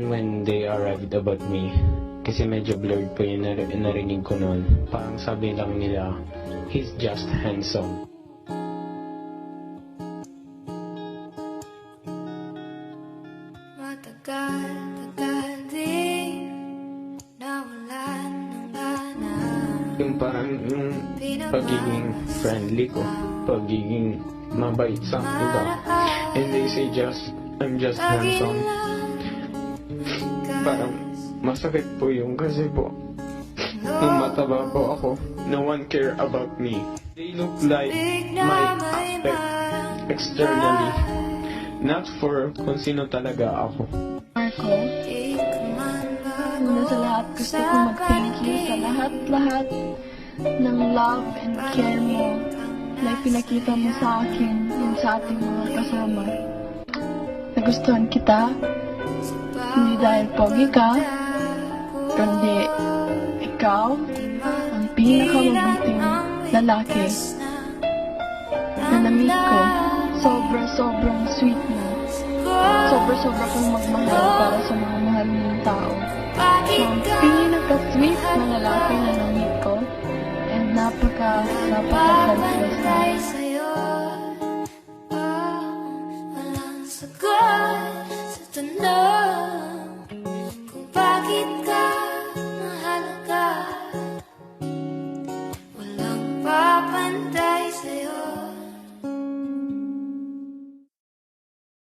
When they arrived about me, kasi medyo blurred po yung narinig ko noon. Parang sabi lang nila, he's just handsome. Matagal din nawalan ng gana. Yung parang yung pagiging friendly ko, pagiging mabait sa iba. And they say I'm just handsome. Parang masakit po yung kasi po nung mataba po ako, no one care about me. They look like my aspect externally, not for kung sino talaga ako. Marco, una sa lahat gusto ko mag-thank you sa lahat-lahat ng love and care mo na pinakita mo sa akin yung sa ating mga kasama. Nagustuhan kita, hindi dahil pogi ka, kundi ikaw ang pinakamabuting lalaki na na-meet ko. Sobrang sweet mo. Sobra kong magmahal para sa mga mahal mong tao. So, ang pinaka-sweet na lalaki na na-meet ko, and napaka-selfless na.